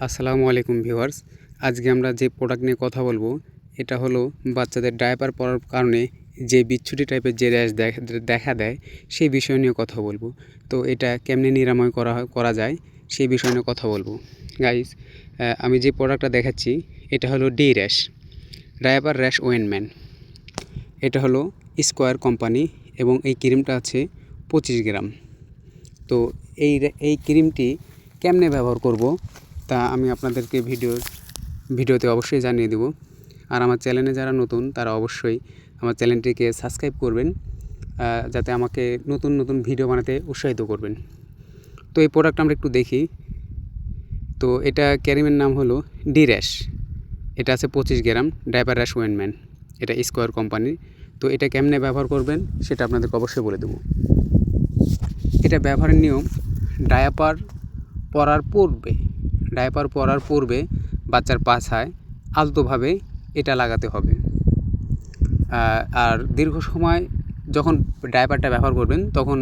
আসসালামু আলাইকুম ভিউয়ার্স। আজকে আমরা যে প্রোডাক্ট নিয়ে কথা বলবো এটা হলো বাচ্চাদের ডায়াপার পরার কারণে যে বিচ্ছুটি টাইপের যে র্যাশ দেখা দেয় সেই বিষয় নিয়ে কথা বলবো। তো এটা কেমনে নিরাময় করা যায় সেই বিষয় নিয়ে কথা বলবো। গাইস, আমি যে প্রোডাক্টটা দেখাচ্ছি এটা হলো ডি র্যাশ ডায়াপার র্যাশ ওয়েনম্যান। এটা হলো স্কোয়ার কোম্পানি এবং এই ক্রিমটা আছে 25 গ্রাম। তো এই ক্রিমটি কেমনে ব্যবহার করব তা আমি আপনাদেরকে ভিডিওতে অবশ্যই জানিয়ে দেব। আর আমার চ্যানেলে যারা নতুন তারা অবশ্যই আমার চ্যানেলটিকে সাবস্ক্রাইব করবেন, যাতে আমাকে নতুন নতুন ভিডিও বানাতে উৎসাহিত করবেন। তো এই প্রোডাক্ট আমরা একটু দেখি। তো এটা ক্রিমের নাম হলো ডি র্যাশ। এটা আছে 25 গ্রাম ডায়াপার র্যাশ ওয়েনম্যান। এটা স্কোয়ার কোম্পানির। তো এটা কেমনে ব্যবহার করবেন সেটা আপনাদেরকে অবশ্যই বলে দেবো। এটা ব্যবহারের নিয়ম, ডায়াপার পরার পূর্বে বাচ্চার পাছায় আলতোভাবে এটা লাগাতে হবে। আর দীর্ঘ সময় যখন ডায়াপারটা ব্যবহার করবেন তখন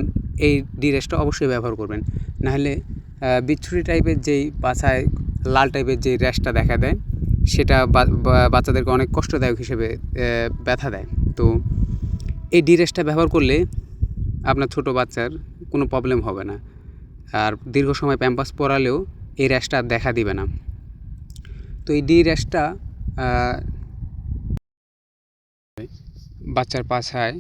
এই ডি র্যাশটা অবশ্যই ব্যবহার করবেন, নাহলে বিচ্ছুরি টাইপের যেই পাছায় লাল টাইপের যে র্যাশটা দেখা দেয় সেটা বাচ্চাদেরকে অনেক কষ্টদায়ক হিসেবে ব্যথা দেয়। তো এই ডি র্যাশটা ব্যবহার করলে আপনার ছোটো বাচ্চার কোনো প্রবলেম হবে না, আর দীর্ঘ সময় প্যাম্পাস পরালেও এই র্যাশটা দেখা দিবে না। তো এই ডি র্যাশটা বাচ্চার পাছায়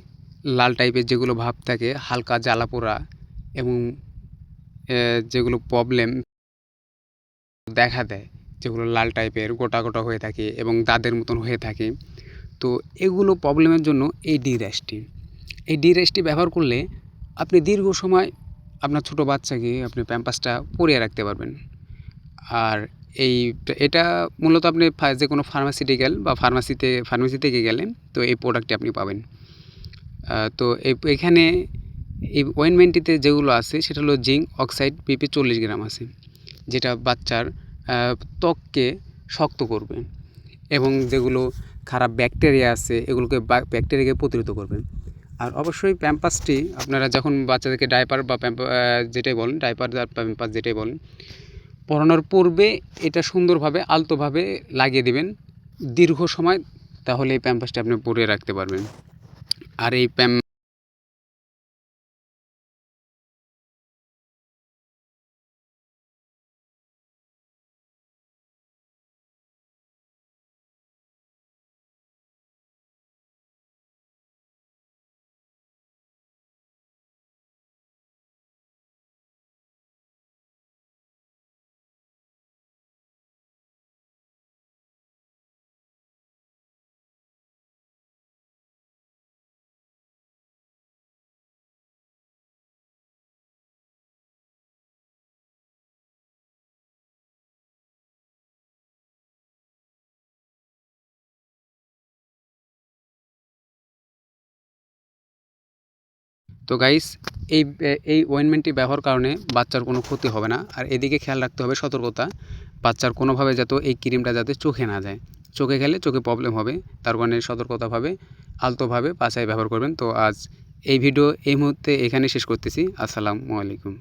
লাল টাইপের যেগুলো ভাব থাকে, হালকা জ্বালা পোড়া এবং যেগুলো প্রবলেম দেখা দেয়, যেগুলো লাল টাইপের গোটা গোটা হয়ে থাকে এবং দাঁতের মতন হয়ে থাকে, তো এগুলো প্রবলেমের জন্য এই ডি র্যাশটি ব্যবহার করলে আপনি দীর্ঘ সময় আপনার ছোটো বাচ্চাকে আপনি প্যাম্পাসটা পরিয়ে রাখতে পারবেন। আর এটা মূলত আপনি যে কোনো ফার্মাসিউটিক্যাল বা ফার্মেসি থেকে গেলে তো এই প্রোডাক্টটি আপনি পাবেন। তো এখানে এই ওয়েনমেন্টটিতে যেগুলো আছে সেটা হলো জিঙ্ক অক্সাইড পিপি 40 গ্রাম আছে, যেটা বাচ্চার ত্বককে শক্ত করবে এবং যেগুলো খারাপ ব্যাকটেরিয়া আছে এগুলোকে ব্যাকটেরিয়াকে প্রতিরোধ করবে। আর অবশ্যই প্যাম্পাসটি আপনারা যখন বাচ্চাদেরকে ডায়াপার বা যেটাই বলেন, ডায়াপার বা প্যাম্পাস যেটাই বলেন, পরানোর পূর্বে এটা সুন্দরভাবে আলতোভাবে লাগিয়ে দেবেন দীর্ঘ সময়, তাহলে এই প্যাম্পাসটা আপনি পরিয়ে রাখতে পারবেন। আর এই তো গাইস, এই ওয়েনমেন্টটি ব্যবহার কারণে বাচ্চার কোনো ক্ষতি হবে না। আর এদিকে খেয়াল রাখতে হবে, সতর্কতা, বাচ্চার কোনোভাবে যাতে এই ক্রিমটা যাতে চোখে না যায়। চোখে গেলে চোখে প্রবলেম হবে, তার কারণে সতর্কতাভাবে আলতোভাবে পাছায় ব্যবহার করবেন। তো আজ এই ভিডিও এই মুহূর্তে এখানে শেষ করতেছি। আসসালামু আলাইকুম।